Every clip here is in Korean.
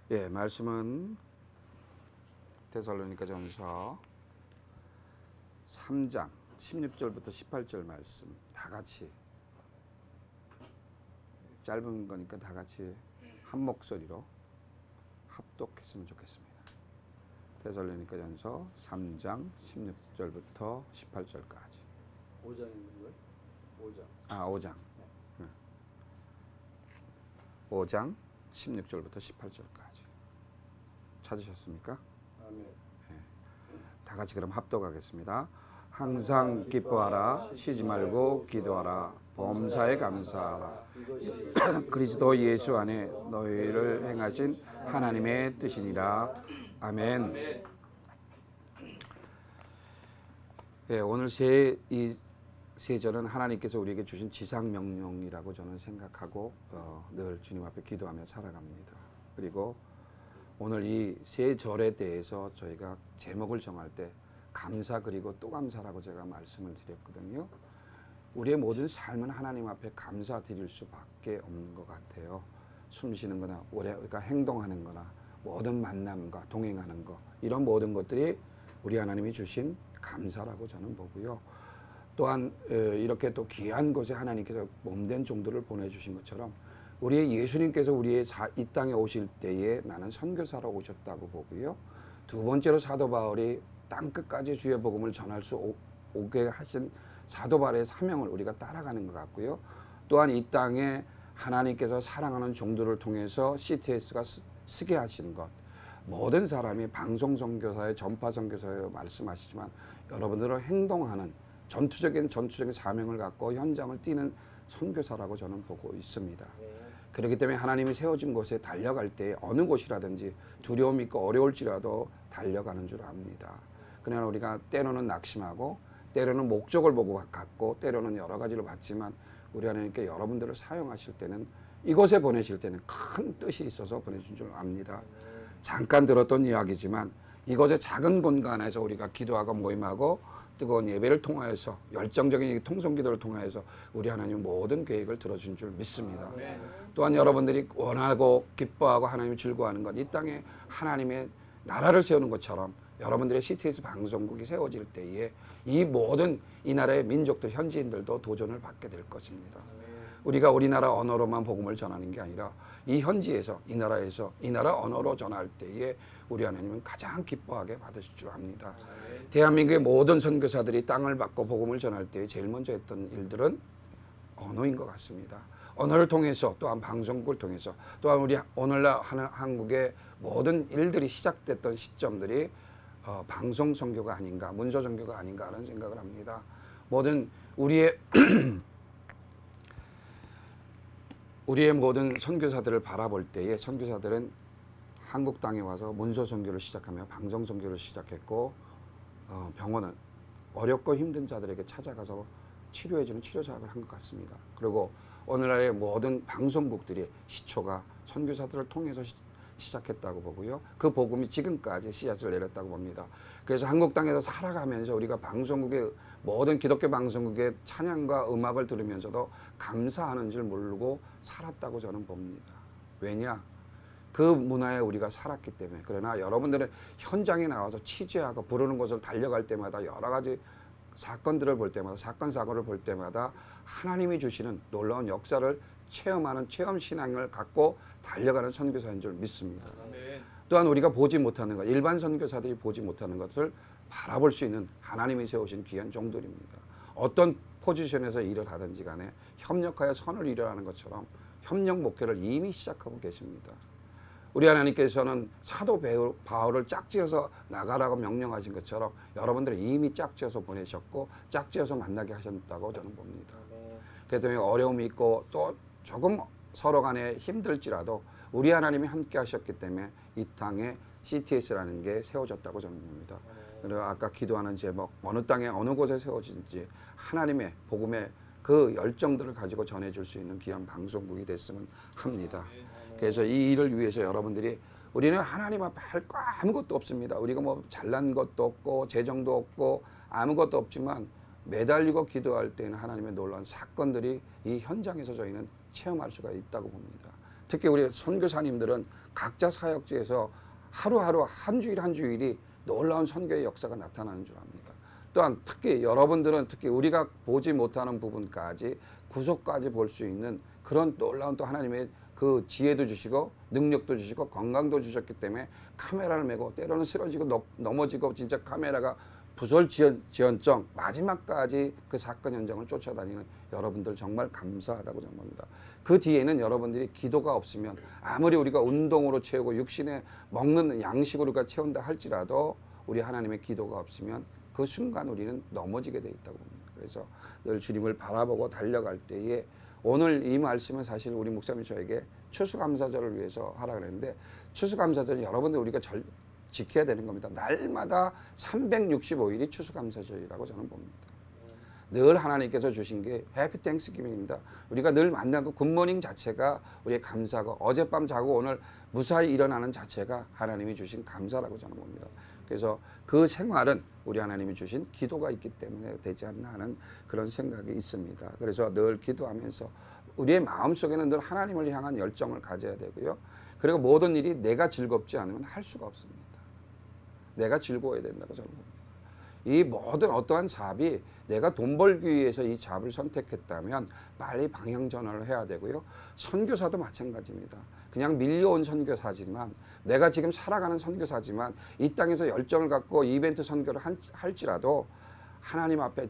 예, 말씀은 데살로니가전서 3장 16절부터 18절 말씀 다 같이 짧은 거니까 다 같이 한 목소리로 합독했으면 좋겠습니다. 데살로니가전서 3장 16절부터 18절까지. 5장인가요? 5장. 아, 5장. 네. 5장 16절부터 18절까지. 찾으셨습니까? 아멘. 다 같이 그럼 합독하겠습니다. 항상 기뻐하라, 쉬지 말고 기도하라, 범사에 감사하라. 그리스도 예수 안에 너희를 행하신 하나님의 뜻이니라. 아멘. 예, 오늘 이 세 절은 하나님께서 우리에게 주신 지상 명령이라고 저는 생각하고 늘 주님 앞에 기도하며 살아갑니다. 그리고 오늘 이 세 절에 대해서 저희가 제목을 정할 때 감사 그리고 또 감사라고 제가 말씀을 드렸거든요. 우리의 모든 삶은 하나님 앞에 감사드릴 수밖에 없는 것 같아요. 숨 쉬는 거나 우리가 행동하는 거나 모든 만남과 동행하는 거 이런 모든 것들이 우리 하나님이 주신 감사라고 저는 보고요. 또한 이렇게 또 귀한 곳에 하나님께서 몸된 종들을 보내주신 것처럼 우리의 예수님께서 우리의 이 땅에 오실 때에 나는 선교사로 오셨다고 보고요. 두 번째로 사도 바울이 땅끝까지 주의 복음을 전할 수 오게 하신 사도 바울의 사명을 우리가 따라가는 것 같고요. 또한 이 땅에 하나님께서 사랑하는 종들을 통해서 CTS가 쓰게 하시는 것. 모든 사람이 방송 선교사에 전파 선교사에 말씀하시지만 여러분들은 행동하는 전투적인 사명을 갖고 현장을 뛰는 선교사라고 저는 보고 있습니다. 그렇기 때문에 하나님이 세워진 곳에 달려갈 때 어느 곳이라든지 두려움이 있고 어려울지라도 달려가는 줄 압니다. 그러나 우리가 때로는 낙심하고 때로는 목적을 보고 갔고 때로는 여러 가지를 봤지만 우리 하나님께 여러분들을 사용하실 때는 이곳에 보내실 때는 큰 뜻이 있어서 보내준 줄 압니다. 잠깐 들었던 이야기지만 이곳의 작은 공간에서 우리가 기도하고 모임하고 뜨거운 예배를 통하여서 열정적인 통성기도를 통하여서 우리 하나님 모든 계획을 들어준 줄 믿습니다. 또한 여러분들이 원하고 기뻐하고 하나님을 즐거워하는 것, 이 땅에 하나님의 나라를 세우는 것처럼 여러분들의 CTS 방송국이 세워질 때에 이 모든 이 나라의 민족들, 현지인들도 도전을 받게 될 것입니다. 우리가 우리나라 언어로만 복음을 전하는 게 아니라 이 현지에서 이 나라에서 이 나라 언어로 전할 때에 우리 하나님은 가장 기뻐하게 받으실 줄 압니다. 대한민국의 모든 선교사들이 땅을 받고 복음을 전할 때 제일 먼저 했던 일들은 언어인 것 같습니다. 언어를 통해서 또한 방송국을 통해서 또한 우리 오늘날 한국의 모든 일들이 시작됐던 시점들이 방송 선교가 아닌가, 문서 선교가 아닌가 하는 생각을 합니다. 모든 우리의 모든 선교사들을 바라볼 때에 선교사들은 한국 땅에 와서 문서 선교를 시작하며 방송 선교를 시작했고 병원은 어렵고 힘든 자들에게 찾아가서 치료해주는 치료 사역을 한 것 같습니다. 그리고 오늘날의 모든 방송국들이 시초가 선교사들을 통해서 시작했다고 보고요. 그 복음이 지금까지 씨앗을 내렸다고 봅니다. 그래서 한국 땅에서 살아가면서 우리가 방송국의 모든 기독교 방송국의 찬양과 음악을 들으면서도 감사하는 줄 모르고 살았다고 저는 봅니다. 왜냐? 그 문화에 우리가 살았기 때문에. 그러나 여러분들은 현장에 나와서 취재하고 부르는 곳을 달려갈 때마다 여러 가지 사건들을 볼 때마다 사건 사고를 볼 때마다 하나님이 주시는 놀라운 역사를 체험하는 체험 신앙을 갖고 달려가는 선교사인 줄 믿습니다. 아멘. 또한 우리가 보지 못하는 것, 일반 선교사들이 보지 못하는 것을 바라볼 수 있는 하나님이 세우신 귀한 종들입니다. 어떤 포지션에서 일을 하든지 간에 협력하여 선을 이루라는 것처럼 협력 목회를 이미 시작하고 계십니다. 우리 하나님께서는 사도 바울을 짝지어서 나가라고 명령하신 것처럼 여러분들을 이미 짝지어서 보내셨고 짝지어서 만나게 하셨다고 저는 봅니다. 그래서 어려움이 있고 또 조금 서로 간에 힘들지라도 우리 하나님이 함께 하셨기 때문에 이 땅에 CTS라는 게 세워졌다고 저는 봅니다. 그리고 아까 기도하는 제목 어느 땅에 어느 곳에 세워진지 하나님의 복음의 그 열정들을 가지고 전해줄 수 있는 귀한 방송국이 됐으면 합니다. 그래서 이 일을 위해서 여러분들이 우리는 하나님 앞에 할 거 아무것도 없습니다. 우리가 뭐 잘난 것도 없고 재정도 없고 아무것도 없지만 매달리고 기도할 때는 하나님의 놀라운 사건들이 이 현장에서 저희는 체험할 수가 있다고 봅니다. 특히 우리 선교사님들은 각자 사역지에서 하루하루 한 주일 한 주일이 놀라운 선교의 역사가 나타나는 줄 압니다. 또한 특히 여러분들은 특히 우리가 보지 못하는 부분까지 구속까지 볼 수 있는 그런 놀라운 또 하나님의 그 지혜도 주시고 능력도 주시고 건강도 주셨기 때문에 카메라를 메고 때로는 쓰러지고 넘어지고 진짜 카메라가 부설지연정 마지막까지 그 사건 현장을 쫓아다니는 여러분들 정말 감사하다고 저는 봅니다. 그 뒤에는 여러분들이 기도가 없으면 아무리 우리가 운동으로 채우고 육신에 먹는 양식으로 채운다 할지라도 우리 하나님의 기도가 없으면 그 순간 우리는 넘어지게 돼 있다고 봅니다. 그래서 늘 주님을 바라보고 달려갈 때에 오늘 이 말씀은 사실 우리 목사님이 저에게 추수감사절을 위해서 하라 그랬는데 추수감사절은 여러분들 우리가 지켜야 되는 겁니다. 날마다 365일이 추수감사절이라고 저는 봅니다. 늘 하나님께서 주신 게 해피 땡스기빙입니다. 우리가 늘 만나고 굿모닝 자체가 우리의 감사고 어젯밤 자고 오늘 무사히 일어나는 자체가 하나님이 주신 감사라고 저는 봅니다. 그래서 그 생활은 우리 하나님이 주신 기도가 있기 때문에 되지 않나 하는 그런 생각이 있습니다. 그래서 늘 기도하면서 우리의 마음속에는 늘 하나님을 향한 열정을 가져야 되고요. 그리고 모든 일이 내가 즐겁지 않으면 할 수가 없습니다. 내가 즐거워야 된다고 저는 봅니다. 이 모든 어떠한 잡이 내가 돈 벌기 위해서 이 잡을 선택했다면 빨리 방향 전환을 해야 되고요. 선교사도 마찬가지입니다. 그냥 밀려온 선교사지만 내가 지금 살아가는 선교사지만 이 땅에서 열정을 갖고 이벤트 선교를 할지라도 하나님 앞에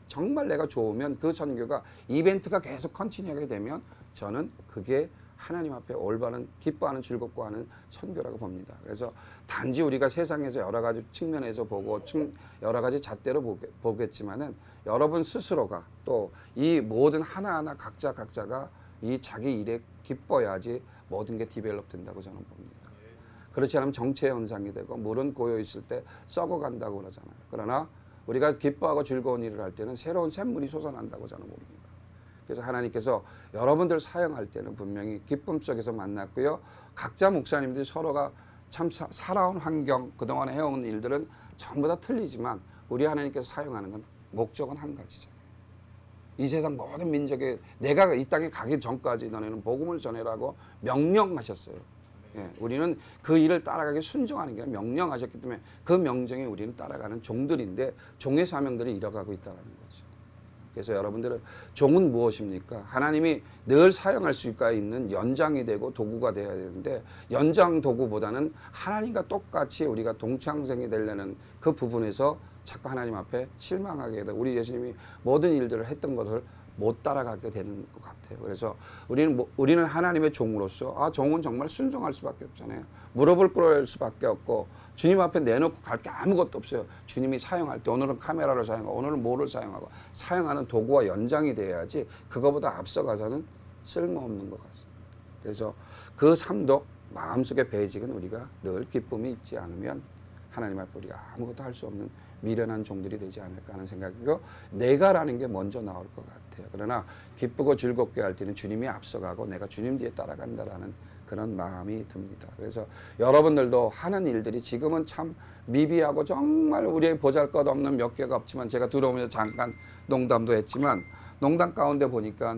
정말 내가 좋으면 그 선교가 이벤트가 계속 컨티뉴하게 되면 저는 그게 하나님 앞에 올바른 기뻐하는 즐겁고 하는 선교라고 봅니다. 그래서 단지 우리가 세상에서 여러 가지 측면에서 보고 여러 가지 잣대로 보겠지만은 여러분 스스로가 또 이 모든 하나하나 각자가 이 자기 일에 기뻐야지 모든 게 디벨롭 된다고 저는 봅니다. 그렇지 않으면 정체 현상이 되고 물은 고여 있을 때 썩어간다고 그러잖아요. 그러나 우리가 기뻐하고 즐거운 일을 할 때는 새로운 샘물이 솟아난다고 저는 봅니다. 그래서 하나님께서 여러분들 사용할 때는 분명히 기쁨 속에서 만났고요. 각자 목사님들이 서로가 참 살아온 환경, 그동안 해온 일들은 전부 다 틀리지만 우리 하나님께서 사용하는 건 목적은 한 가지잖아요. 이 세상 모든 민족에 내가 이 땅에 가기 전까지 너네는 복음을 전해라고 명령하셨어요. 예, 우리는 그 일을 따라가기 순종하는 게 아니라 명령하셨기 때문에 그 명령에 우리는 따라가는 종들인데 종의 사명들을 잃어가고 있다는 거죠. 그래서 여러분들은 종은 무엇입니까? 하나님이 늘 사용할 수 있는 연장이 되고 도구가 되어야 되는데 연장 도구보다는 하나님과 똑같이 우리가 동창생이 되려는 그 부분에서 자꾸 하나님 앞에 실망하게 되고 우리 예수님이 모든 일들을 했던 것을 못 따라가게 되는 것 같아요. 그래서 우리는 하나님의 종으로서 종은 정말 순종할 수밖에 없잖아요. 무릎을 꿇을 수밖에 없고 주님 앞에 내놓고 갈 게 아무것도 없어요. 주님이 사용할 때 오늘은 카메라를 사용하고 오늘은 뭐를 사용하고 사용하는 도구와 연장이 돼야지 그거보다 앞서가서는 쓸모없는 것 같습니다. 그래서 그 삶도 마음속의 배직은 우리가 늘 기쁨이 있지 않으면 하나님 앞에 우리가 아무것도 할 수 없는 미련한 종들이 되지 않을까 하는 생각이고 내가라는 게 먼저 나올 것 같아요. 그러나 기쁘고 즐겁게 할 때는 주님이 앞서가고 내가 주님 뒤에 따라간다라는 그런 마음이 듭니다. 그래서 여러분들도 하는 일들이 지금은 참 미비하고 정말 우리의 보잘것없는 몇 개가 없지만 제가 들어오면서 잠깐 농담도 했지만 농담 가운데 보니까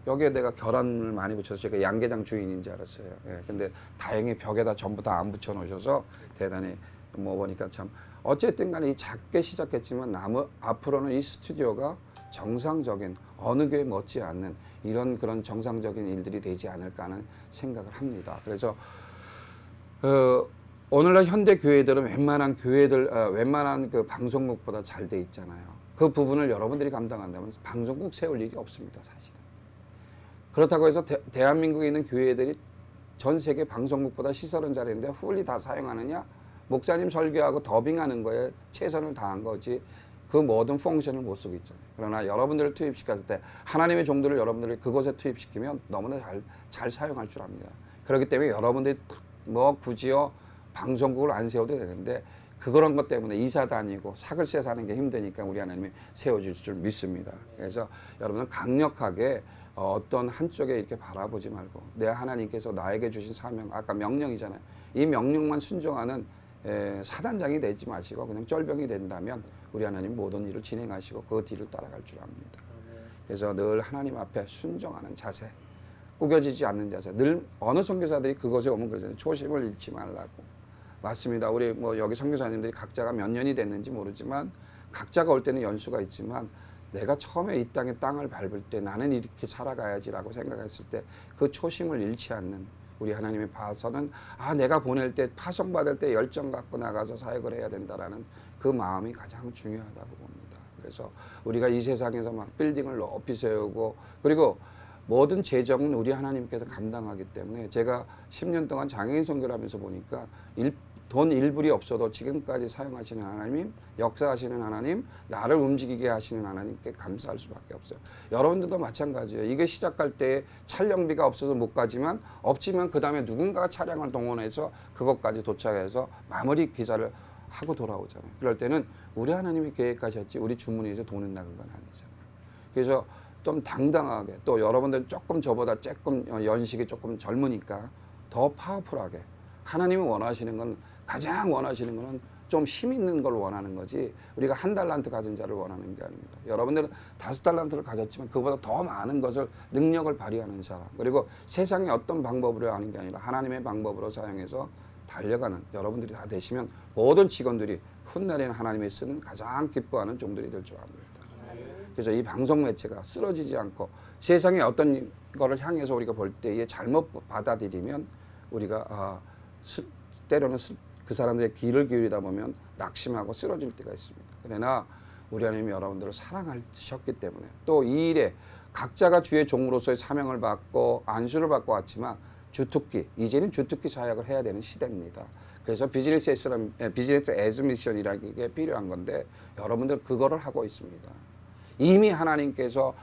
여기에 내가 계란을 많이 붙여서 제가 양계장 주인인 줄 알았어요. 예, 근데 다행히 벽에다 전부 다 안 붙여 놓으셔서 대단히 뭐 보니까 참 어쨌든 간에 이 작게 시작했지만 앞으로는 이 스튜디오가 정상적인 어느 교회 못지 않는 이런 그런 정상적인 일들이 되지 않을까 하는 생각을 합니다. 그래서 오늘날 현대 교회들은 웬만한 그 방송국보다 잘 돼 있잖아요. 그 부분을 여러분들이 감당한다면 방송국 세울 일이 없습니다, 사실은. 그렇다고 해서 대한민국에 있는 교회들이 전 세계 방송국보다 시설은 잘했는데 훌리 다 사용하느냐? 목사님 설교하고 더빙하는 거에 최선을 다한 거지 그 모든 펑션을 못 쓰고 있잖아요. 그러나 여러분들을 투입시켰을 때 하나님의 종들을 여러분들이 그곳에 투입시키면 너무나 잘 사용할 줄 압니다. 그렇기 때문에 여러분들이 뭐 굳이요 방송국을 안 세워도 되는데 그런 것 때문에 이사 다니고 사글세 사는 게 힘드니까 우리 하나님이 세워줄 줄 믿습니다. 그래서 여러분은 강력하게 어떤 한쪽에 이렇게 바라보지 말고 내 하나님께서 나에게 주신 사명, 아까 명령이잖아요. 이 명령만 순종하는 사단장이 되지 마시고 그냥 쫄병이 된다면 우리 하나님 모든 일을 진행하시고 그 뒤를 따라갈 줄 압니다. 그래서 늘 하나님 앞에 순종하는 자세, 구겨지지 않는 자세. 늘 어느 선교사들이 그것에 오면 그러잖아요. 초심을 잃지 말라고. 맞습니다. 우리 뭐 여기 선교사님들이 각자가 몇 년이 됐는지 모르지만 각자가 올 때는 연수가 있지만 내가 처음에 이 땅에 땅을 밟을 때 나는 이렇게 살아가야지라고 생각했을 때 그 초심을 잃지 않는 우리 하나님이 봐서는 내가 보낼 때 파송받을 때 열정 갖고 나가서 사역을 해야 된다라는 그 마음이 가장 중요하다고 봅니다. 그래서 우리가 이 세상에서 막 빌딩을 높이 세우고 그리고 모든 재정은 우리 하나님께서 감당하기 때문에 제가 10년 동안 장애인 선교를 하면서 보니까 돈 일불이 없어도 지금까지 사용하시는 하나님, 역사하시는 하나님, 나를 움직이게 하시는 하나님께 감사할 수밖에 없어요. 여러분들도 마찬가지예요. 이게 시작할 때 촬영비가 없어서 못 가지만 없지만 그 다음에 누군가가 차량을 동원해서 그것까지 도착해서 마무리 기사를 하고 돌아오잖아요. 그럴 때는 우리 하나님이 계획하셨지 우리 주머니에서 돈은 나간 건 아니잖아요. 그래서 좀 당당하게 또 여러분들 조금 저보다 조금 연식이 조금 젊으니까 더 파워풀하게 하나님이 원하시는 건 가장 원하시는 거는 좀 힘 있는 걸 원하는 거지 우리가 1달란트 가진 자를 원하는 게 아닙니다. 여러분들은 5달란트를 가졌지만 그보다 더 많은 것을 능력을 발휘하는 사람 그리고 세상의 어떤 방법으로 하는 게 아니라 하나님의 방법으로 사용해서 달려가는 여러분들이 다 되시면 모든 직원들이 훗날에는 하나님이 쓰는 가장 기뻐하는 종들이 될 줄 압니다. 그래서 이 방송 매체가 쓰러지지 않고 세상의 어떤 거를 향해서 우리가 볼 때에 잘못 받아들이면 우리가 때로는 그 사람들의 귀를 기울이다 보면 낙심하고 쓰러질 때가 있습니다. 그러나 우리 하나님이 여러분들을 사랑하셨기 때문에 또 이 일에 각자가 주의 종으로서의 사명을 받고 안수를 받고 왔지만 주특기, 이제는 주특기 사역을 해야 되는 시대입니다. 그래서 비즈니스 애즈 미션이라는 게 필요한 건데 여러분들 그거를 하고 있습니다. 이미 하나님께서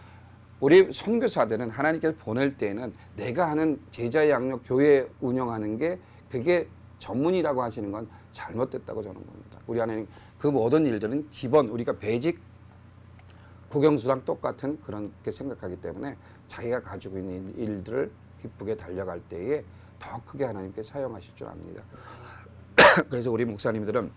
우리 선교사들은 하나님께서 보낼 때에는 내가 하는 제자 양육 교회 운영하는 게 그게 전문이라고 하시는 건 잘못됐다고 저는 봅니다. 우리 하나님 그 모든 일들은 기본 우리가 베이직 국영수랑 똑같은 그렇게 생각하기 때문에 자기가 가지고 있는 일들을 기쁘게 달려갈 때에 더 크게 하나님께 사용하실 줄 압니다. 그래서 우리 목사님들은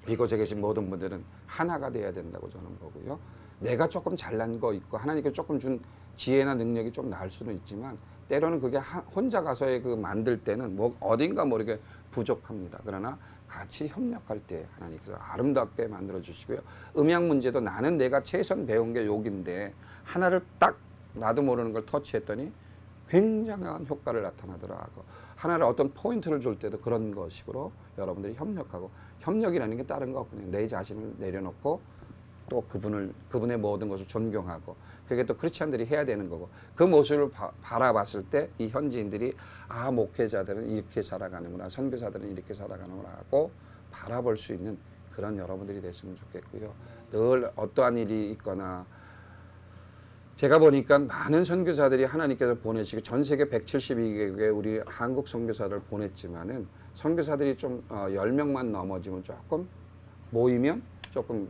이곳에 계신 모든 분들은 하나가 돼야 된다고 저는 보고요. 내가 조금 잘난 거 있고 하나님께 조금 준 지혜나 능력이 좀 나을 수는 있지만 때로는 그게 혼자 가서의 그 만들 때는 뭐 어딘가 모르게 부족합니다. 그러나 같이 협력할 때 하나님께서 아름답게 만들어 주시고요. 음향 문제도 나는 내가 최선 배운 게 욕인데 하나를 딱 나도 모르는 걸 터치했더니 굉장한 효과를 나타나더라고. 하나를 어떤 포인트를 줄 때도 그런 것식으로 여러분들이 협력하고 협력이라는 게 다른 거 없거든요. 내 자신을 내려놓고 또 그분의 모든 것을 존경하고 그게 또 크리스찬들이 해야 되는 거고 그 모습을 바라봤을 때 이 현지인들이 목회자들은 이렇게 살아가는구나 선교사들은 이렇게 살아가는구나 하고 바라볼 수 있는 그런 여러분들이 됐으면 좋겠고요. 늘 어떠한 일이 있거나 제가 보니까 많은 선교사들이 하나님께서 보내시고 전 세계 172개국에 우리 한국 선교사를 보냈지만은 선교사들이 좀 10명만 넘어지면 조금 모이면 조금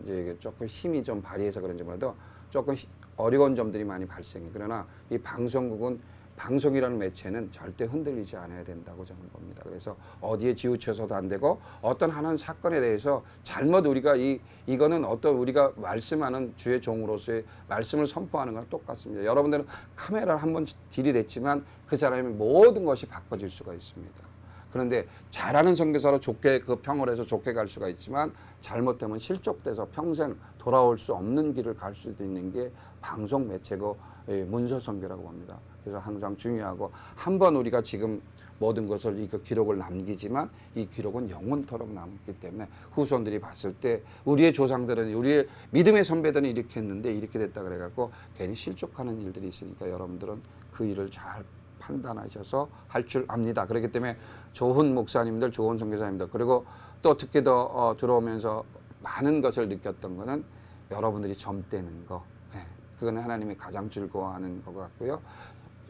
힘이 좀 발휘해서 그런지 몰라도 조금 어려운 점들이 많이 발생해. 그러나 이 방송국은 방송이라는 매체는 절대 흔들리지 않아야 된다고 저는 봅니다. 그래서 어디에 지우쳐서도 안 되고 어떤 하나는 사건에 대해서 잘못 우리가 이거는 어떤 우리가 말씀하는 주의 종으로서의 말씀을 선포하는 거랑 똑같습니다. 여러분들은 카메라를 한번 들이댔지만 그 사람의 모든 것이 바꿔질 수가 있습니다. 그런데 잘하는 선교사로 좋게 그 평을 해서 좋게 갈 수가 있지만 잘못되면 실족돼서 평생 돌아올 수 없는 길을 갈 수도 있는 게 방송 매체고 문서 선교라고 봅니다. 그래서 항상 중요하고 한번 우리가 지금 모든 것을 이 기록을 남기지만 이 기록은 영원토록 남기 때문에 후손들이 봤을 때 우리의 조상들은 우리의 믿음의 선배들은 이렇게 했는데 이렇게 됐다 그래갖고 괜히 실족하는 일들이 있으니까 여러분들은 그 일을 잘 판단하셔서 할 줄 압니다. 그렇기 때문에 좋은 목사님들, 좋은 선교사님들 그리고 또 특히 더 들어오면서 많은 것을 느꼈던 거는 여러분들이 점떼는 거. 그건 하나님이 가장 즐거워하는 것 같고요.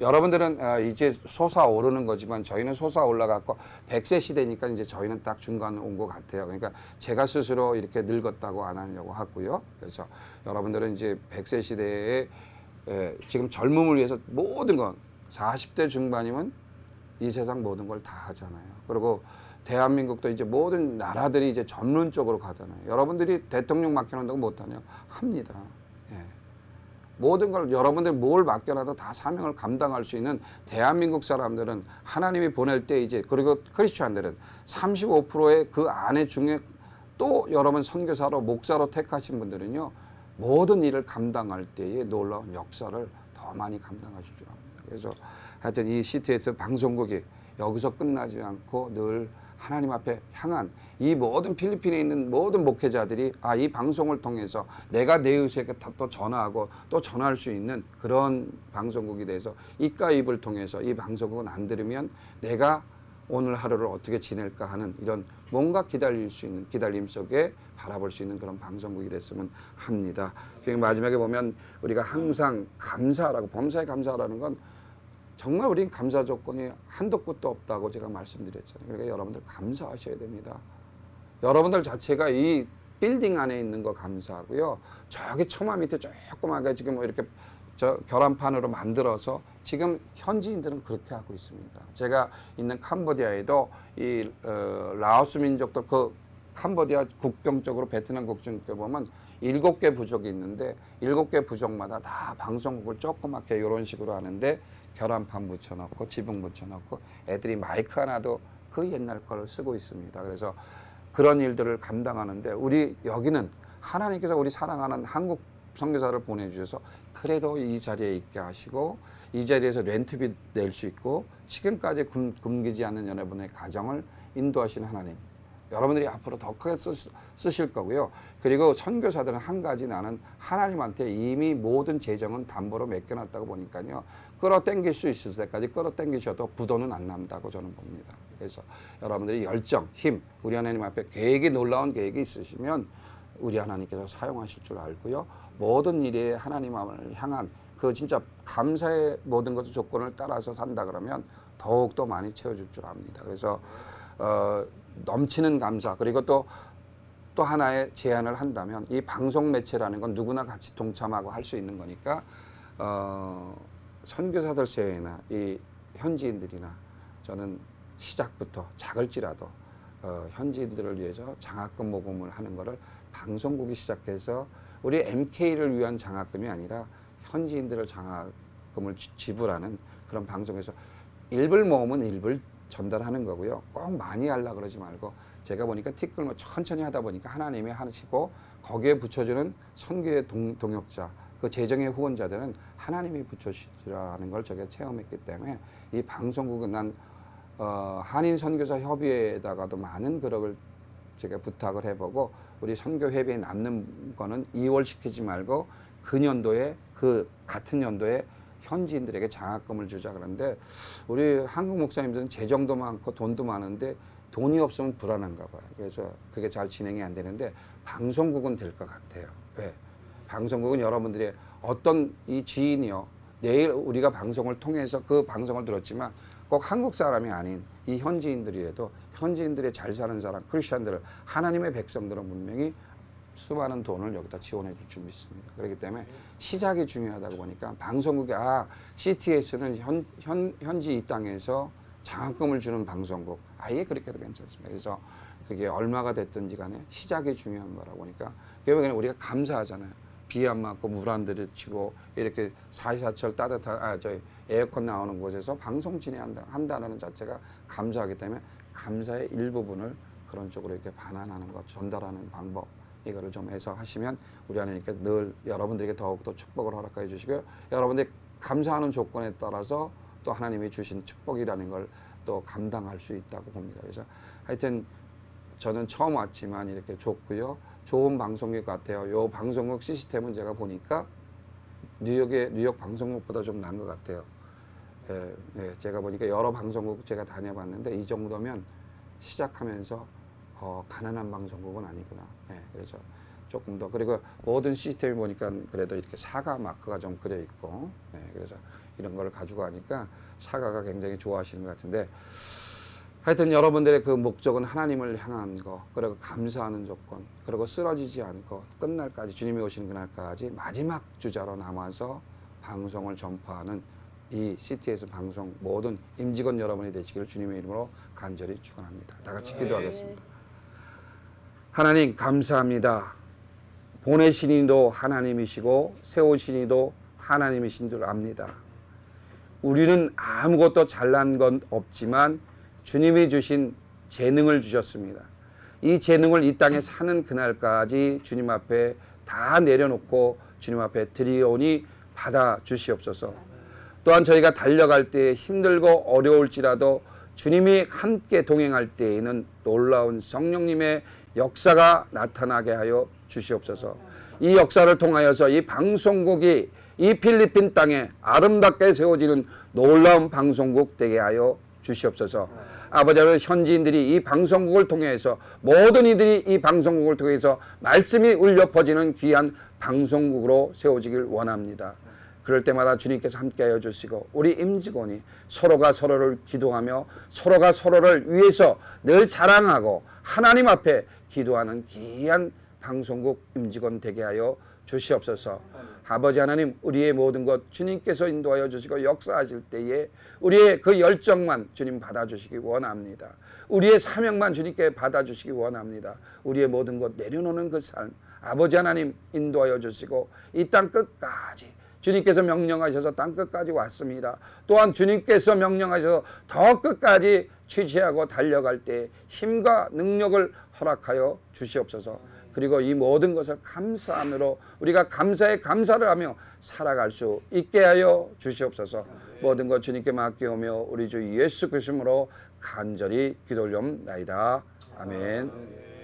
여러분들은 이제 솟아오르는 거지만 저희는 솟아올라갖고 100세 시대니까 이제 저희는 딱 중간 온 것 같아요. 그러니까 제가 스스로 이렇게 늙었다고 안 하려고 하고요. 그래서 여러분들은 이제 100세 시대에 지금 젊음을 위해서 모든 건 40대 중반이면 이 세상 모든 걸 다 하잖아요. 그리고 대한민국도 이제 모든 나라들이 이제 전문 쪽으로 가잖아요. 여러분들이 대통령 맡겨놓는다고 못하냐? 합니다. 모든 걸 여러분들 뭘 맡겨놔도 다 사명을 감당할 수 있는 대한민국 사람들은 하나님이 보낼 때 이제 그리고 크리스찬들은 35%의 그 안에 중에 또 여러분 선교사로 목사로 택하신 분들은요 모든 일을 감당할 때에 놀라운 역사를 더 많이 감당하실 줄 압니다. 그래서 하여튼 이 CTS 방송국이 여기서 끝나지 않고 늘 하나님 앞에 향한 이 모든 필리핀에 있는 모든 목회자들이 이 방송을 통해서 내가 내 의식에 또 전하고 또 전할 수 있는 그런 방송국이 돼서 입과 입을 통해서 이 방송국은 안 들으면 내가 오늘 하루를 어떻게 지낼까 하는 이런 뭔가 기다릴 수 있는 기다림 속에 바라볼 수 있는 그런 방송국이 됐으면 합니다. 그리고 마지막에 보면 우리가 항상 감사라고 범사에 감사라는 건 정말 우린 감사 조건이 한도 끝도 없다고 제가 말씀드렸잖아요. 그러니까 여러분들 감사하셔야 됩니다. 여러분들 자체가 이 빌딩 안에 있는 거 감사하고요. 저기 처마 밑에 조그맣게 지금 뭐 이렇게 결함판으로 만들어서 지금 현지인들은 그렇게 하고 있습니다. 제가 있는 캄보디아에도 이 라오스 민족도 그 캄보디아 국경 쪽으로 베트남 국경 쪽에 보면 7개 부족이 있는데 7개 부족마다 다 방송국을 조그맣게 이런 식으로 하는데 결함판 붙여놓고 지붕 붙여놓고 애들이 마이크 하나도 그 옛날 걸 쓰고 있습니다. 그래서 그런 일들을 감당하는데 우리 여기는 하나님께서 우리 사랑하는 한국 선교사를 보내주셔서 그래도 이 자리에 있게 하시고 이 자리에서 렌트비 낼 수 있고 지금까지 굶기지 않는 여러분의 가정을 인도하시는 하나님 여러분들이 앞으로 더 크게 쓰실 거고요. 그리고 선교사들은 한 가지 나는 하나님한테 이미 모든 재정은 담보로 맡겨놨다고 보니까요. 끌어당길 수 있을 때까지 끌어당기셔도 부도는 안 난다고 저는 봅니다. 그래서 여러분들이 열정, 힘, 우리 하나님 앞에 계획이 놀라운 계획이 있으시면 우리 하나님께서 사용하실 줄 알고요. 모든 일에 하나님을 향한 그 진짜 감사의 모든 것의 조건을 따라서 산다 그러면 더욱더 많이 채워줄 줄 압니다. 그래서 넘치는 감사 그리고 또 하나의 제안을 한다면 이 방송 매체라는 건 누구나 같이 동참하고 할 수 있는 거니까 선교사들 세회나 이 현지인들이나 저는 시작부터 작을지라도 현지인들을 위해서 장학금 모금을 하는 거를 방송국이 시작해서 우리 MK를 위한 장학금이 아니라 현지인들을 장학금을 지불하는 그런 방송에서 일불 모으면 일불 전달하는 거고요. 꼭 많이 하려고 그러지 말고 제가 보니까 티끌 뭐 천천히 하다 보니까 하나님이 하시고 거기에 붙여주는 선교의 동역자 그 재정의 후원자들은 하나님이 붙여주시라는 걸 제가 체험했기 때문에 이 방송국은 난 한인 선교사 협의회에다가도 많은 그력을 제가 부탁을 해보고 우리 선교 회비에 남는 거는 이월시키지 말고 그 년도에 그 같은 연도에 현지인들에게 장학금을 주자 그러는데 우리 한국 목사님들은 재정도 많고 돈도 많은데 돈이 없으면 불안한가 봐요. 그래서 그게 잘 진행이 안 되는데 방송국은 될 것 같아요. 왜? 방송국은 여러분들이 어떤 이 지인이요. 내일 우리가 방송을 통해서 그 방송을 들었지만 꼭 한국 사람이 아닌 이 현지인들이라도 현지인들의 잘 사는 사람, 크리스천들을 하나님의 백성들은 분명히 수많은 돈을 여기다 지원해 줄 줄 믿습니다. 그렇기 때문에 시작이 중요하다고 보니까 방송국이 CTS는 현지 이 땅에서 장학금을 주는 방송국 아예 그렇게 해도 괜찮습니다. 그래서 그게 얼마가 됐든지 간에 시작이 중요한 거라고 보니까 결국에는 우리가 감사하잖아요. 비 안 맞고 물 안 들이치고 이렇게 사시사철 따뜻한 에어컨 나오는 곳에서 방송 진행한다는 자체가 감사하기 때문에 감사의 일부분을 그런 쪽으로 이렇게 반환하는 것, 전달하는 방법 이거를 좀 해석하시면 우리 하나님께 늘 여러분들에게 더욱더 축복을 허락해 주시고요. 여러분들이 감사하는 조건에 따라서 또 하나님이 주신 축복이라는 걸 또 감당할 수 있다고 봅니다. 그래서 하여튼 저는 처음 왔지만 이렇게 좋고요. 좋은 방송국 같아요. 요 방송국 시스템은 제가 보니까 뉴욕 방송국보다 좀 나은 것 같아요. 제가 보니까 여러 방송국 제가 다녀봤는데 이 정도면 시작하면서 가난한 방송국은 아니구나. 그래서 조금 더 그리고 모든 시스템이 보니까 그래도 이렇게 사과 마크가 좀 그려 있고 그래서 이런 걸 가지고 가니까 사과가 굉장히 좋아하시는 것 같은데 하여튼 여러분들의 그 목적은 하나님을 향한 거 그리고 감사하는 조건 그리고 쓰러지지 않고 끝날까지 주님이 오시는 그날까지 마지막 주자로 남아서 방송을 전파하는 이 CTS 방송 모든 임직원 여러분이 되시기를 주님의 이름으로 간절히 축원합니다. 다 같이 기도하겠습니다. 하나님 감사합니다. 보내신 이도 하나님이시고 세우신 이도 하나님이신 줄 압니다. 우리는 아무것도 잘난 건 없지만 주님이 주신 재능을 주셨습니다. 이 재능을 이 땅에 사는 그날까지 주님 앞에 다 내려놓고 주님 앞에 드리오니 받아 주시옵소서. 또한 저희가 달려갈 때 힘들고 어려울지라도 주님이 함께 동행할 때에는 놀라운 성령님의 역사가 나타나게 하여 주시옵소서. 이 역사를 통하여서 이 방송국이 이 필리핀 땅에 아름답게 세워지는 놀라운 방송국 되게 하여 주시옵소서. 아버지, 현지인들이 이 방송국을 통해서 모든 이들이 이 방송국을 통해서 말씀이 울려 퍼지는 귀한 방송국으로 세워지길 원합니다. 그럴 때마다 주님께서 함께하여 주시고 우리 임직원이 서로가 서로를 기도하며 서로가 서로를 위해서 늘 자랑하고 하나님 앞에 기도하는 귀한 방송국 임직원 되게 하여 주시옵소서. 아버지 하나님, 우리의 모든 것 주님께서 인도하여 주시고 역사하실 때에 우리의 그 열정만 주님 받아주시기 원합니다. 우리의 사명만 주님께 받아주시기 원합니다. 우리의 모든 것 내려놓는 그 삶 아버지 하나님 인도하여 주시고 이 땅 끝까지 주님께서 명령하셔서 땅 끝까지 왔습니다. 또한 주님께서 명령하셔서 더 끝까지 취재하고 달려갈 때 힘과 능력을 허락하여 주시옵소서. 그리고 이 모든 것을 감사함으로 우리가 감사에 감사를 하며 살아갈 수 있게 하여 주시옵소서. 모든 것 주님께 맡기오며 우리 주 예수 그리스도로 간절히 기도 올리옵나이다. 아멘.